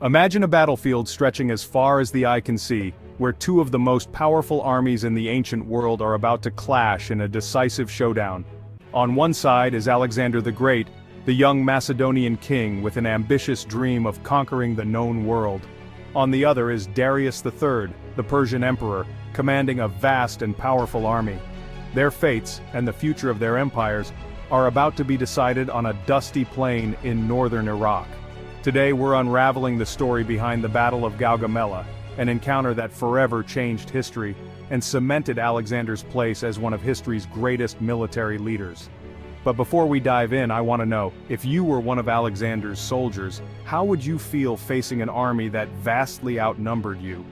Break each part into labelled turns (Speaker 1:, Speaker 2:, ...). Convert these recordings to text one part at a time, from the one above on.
Speaker 1: Imagine a battlefield stretching as far as the eye can see, where two of the most powerful armies in the ancient world are about to clash in a decisive showdown. On one side is Alexander the Great, the young Macedonian king with an ambitious dream of conquering the known world. On the other is Darius III, the Persian emperor, commanding a vast and powerful army. Their fates, and the future of their empires, are about to be decided on a dusty plain in northern Iraq. Today we're unraveling the story behind the Battle of Gaugamela, an encounter that forever changed history and cemented Alexander's place as one of history's greatest military leaders. But before we dive in, I want to know, if you were one of Alexander's soldiers, how would you feel facing an army that vastly outnumbered you?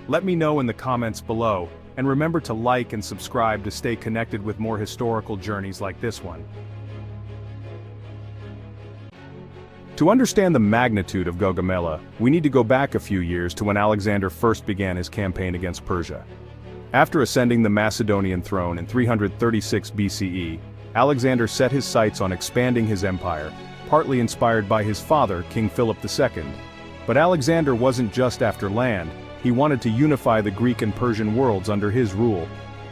Speaker 1: Let me know in the comments below, and remember to like and subscribe to stay connected with more historical journeys like this one. To understand the magnitude of Gaugamela, we need to go back a few years to when Alexander first began his campaign against Persia. After ascending the Macedonian throne in 336 BCE, Alexander set his sights on expanding his empire, partly inspired by his father, King Philip II. But Alexander wasn't just after land, he wanted to unify the Greek and Persian worlds under his rule.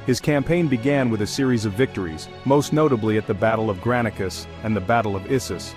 Speaker 1: His campaign began with a series of victories, most notably at the Battle of Granicus and the Battle of Issus.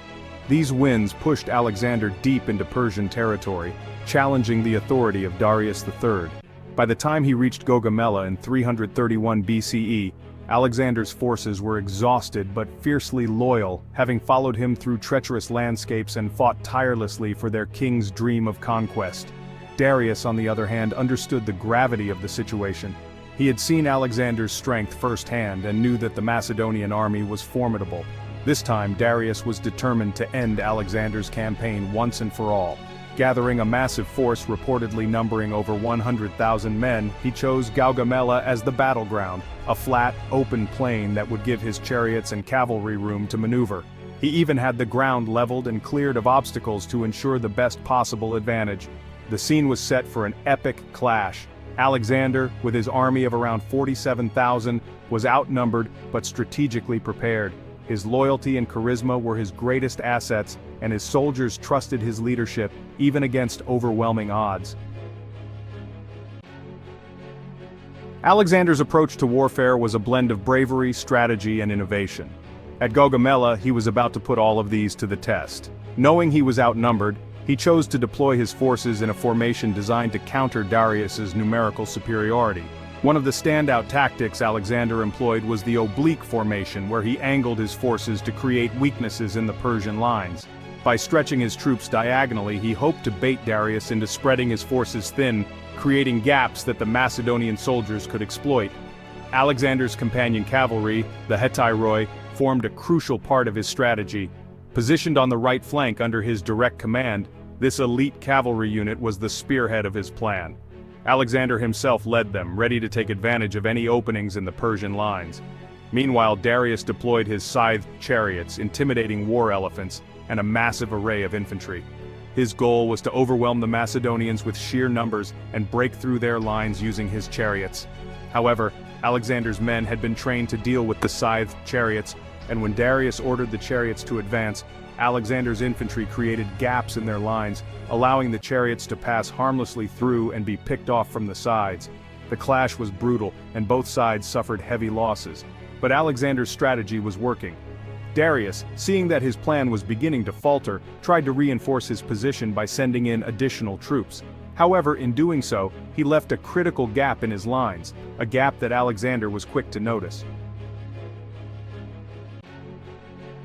Speaker 1: These wins pushed Alexander deep into Persian territory, challenging the authority of Darius III. By the time he reached Gaugamela in 331 BCE, Alexander's forces were exhausted but fiercely loyal, having followed him through treacherous landscapes and fought tirelessly for their king's dream of conquest. Darius, on the other hand, understood the gravity of the situation. He had seen Alexander's strength firsthand and knew that the Macedonian army was formidable. This time Darius was determined to end Alexander's campaign once and for all. Gathering a massive force reportedly numbering over 100,000 men, he chose Gaugamela as the battleground, a flat, open plain that would give his chariots and cavalry room to maneuver. He even had the ground leveled and cleared of obstacles to ensure the best possible advantage. The scene was set for an epic clash. Alexander, with his army of around 47,000, was outnumbered but strategically prepared. His loyalty and charisma were his greatest assets, and his soldiers trusted his leadership, even against overwhelming odds. Alexander's approach to warfare was a blend of bravery, strategy, and innovation. At Gaugamela, he was about to put all of these to the test. Knowing he was outnumbered, he chose to deploy his forces in a formation designed to counter Darius's numerical superiority. One of the standout tactics Alexander employed was the oblique formation, where he angled his forces to create weaknesses in the Persian lines. By stretching his troops diagonally, he hoped to bait Darius into spreading his forces thin, creating gaps that the Macedonian soldiers could exploit. Alexander's companion cavalry, the Hetairoi, formed a crucial part of his strategy. Positioned on the right flank under his direct command, this elite cavalry unit was the spearhead of his plan. Alexander himself led them, ready to take advantage of any openings in the Persian lines. Meanwhile, Darius deployed his scythed chariots, intimidating war elephants, and a massive array of infantry. His goal was to overwhelm the Macedonians with sheer numbers and break through their lines using his chariots. However, Alexander's men had been trained to deal with the scythed chariots, and when Darius ordered the chariots to advance, Alexander's infantry created gaps in their lines, allowing the chariots to pass harmlessly through and be picked off from the sides. The clash was brutal, and both sides suffered heavy losses. But Alexander's strategy was working. Darius, seeing that his plan was beginning to falter, tried to reinforce his position by sending in additional troops. However, in doing so, he left a critical gap in his lines, a gap that Alexander was quick to notice.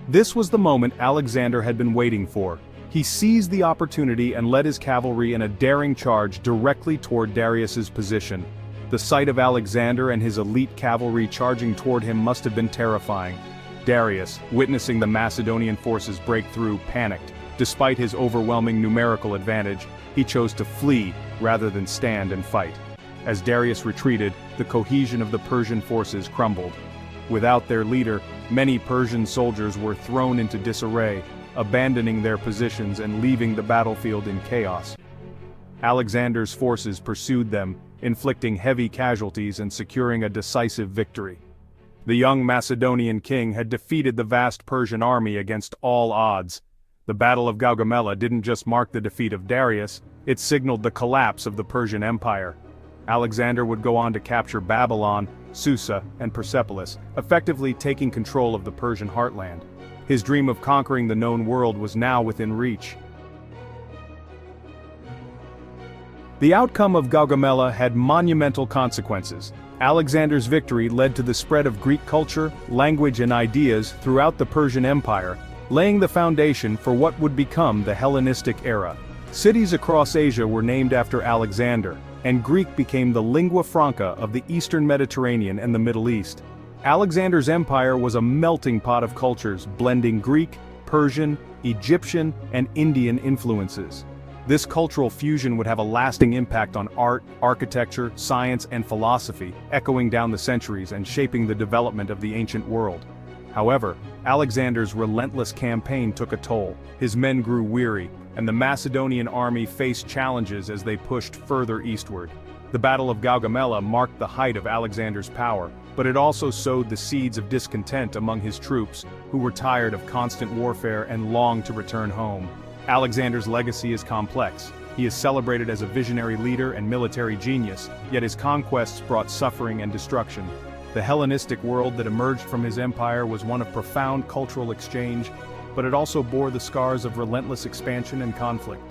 Speaker 1: This was the moment Alexander had been waiting for. He seized the opportunity and led his cavalry in a daring charge directly toward Darius's position. The sight of Alexander and his elite cavalry charging toward him must have been terrifying. Darius, witnessing the Macedonian forces break through, panicked. Despite his overwhelming numerical advantage, he chose to flee rather than stand and fight. As Darius retreated, the cohesion of the Persian forces crumbled. Without their leader, many Persian soldiers were thrown into disarray, abandoning their positions and leaving the battlefield in chaos. Alexander's forces pursued them, inflicting heavy casualties and securing a decisive victory. The young Macedonian king had defeated the vast Persian army against all odds. The Battle of Gaugamela didn't just mark the defeat of Darius, it signaled the collapse of the Persian Empire. Alexander would go on to capture Babylon, Susa, and Persepolis, effectively taking control of the Persian heartland. His dream of conquering the known world was now within reach. The outcome of Gaugamela had monumental consequences. Alexander's victory led to the spread of Greek culture, language and ideas throughout the Persian Empire, laying the foundation for what would become the Hellenistic era. Cities across Asia were named after Alexander, and Greek became the lingua franca of the Eastern Mediterranean and the Middle East. Alexander's empire was a melting pot of cultures, blending Greek, Persian, Egyptian, and Indian influences. This cultural fusion would have a lasting impact on art, architecture, science, and philosophy, echoing down the centuries and shaping the development of the ancient world. However, Alexander's relentless campaign took a toll. His men grew weary, and the Macedonian army faced challenges as they pushed further eastward. The Battle of Gaugamela marked the height of Alexander's power, but it also sowed the seeds of discontent among his troops, who were tired of constant warfare and longed to return home. Alexander's legacy is complex. He is celebrated as a visionary leader and military genius, yet his conquests brought suffering and destruction. The Hellenistic world that emerged from his empire was one of profound cultural exchange, but it also bore the scars of relentless expansion and conflict.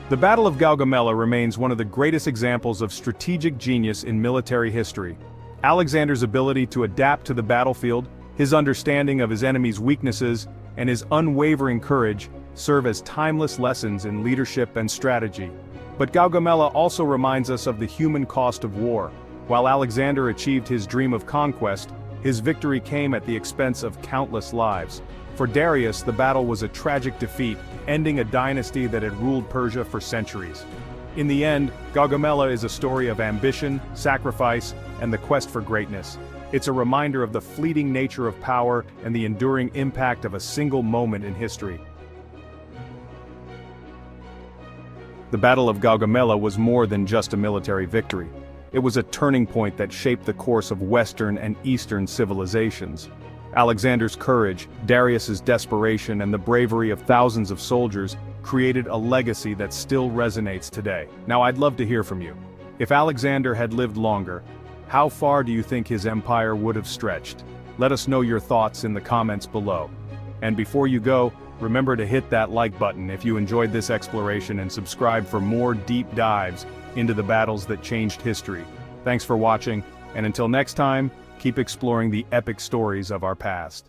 Speaker 1: The Battle of Gaugamela remains one of the greatest examples of strategic genius in military history. Alexander's ability to adapt to the battlefield, his understanding of his enemy's weaknesses, and his unwavering courage serve as timeless lessons in leadership and strategy. But Gaugamela also reminds us of the human cost of war. While Alexander achieved his dream of conquest, his victory came at the expense of countless lives. For Darius, the battle was a tragic defeat, ending a dynasty that had ruled Persia for centuries. In the end, Gaugamela is a story of ambition, sacrifice, and the quest for greatness. It's a reminder of the fleeting nature of power and the enduring impact of a single moment in history. The Battle of Gaugamela was more than just a military victory. It was a turning point that shaped the course of Western and Eastern civilizations. Alexander's courage, Darius's desperation, and the bravery of thousands of soldiers created a legacy that still resonates today. Now I'd love to hear from you. If Alexander had lived longer, how far do you think his empire would have stretched? Let us know your thoughts in the comments below. And before you go, remember to hit that like button if you enjoyed this exploration and subscribe for more deep dives into the battles that changed history. Thanks for watching, and until next time, keep exploring the epic stories of our past.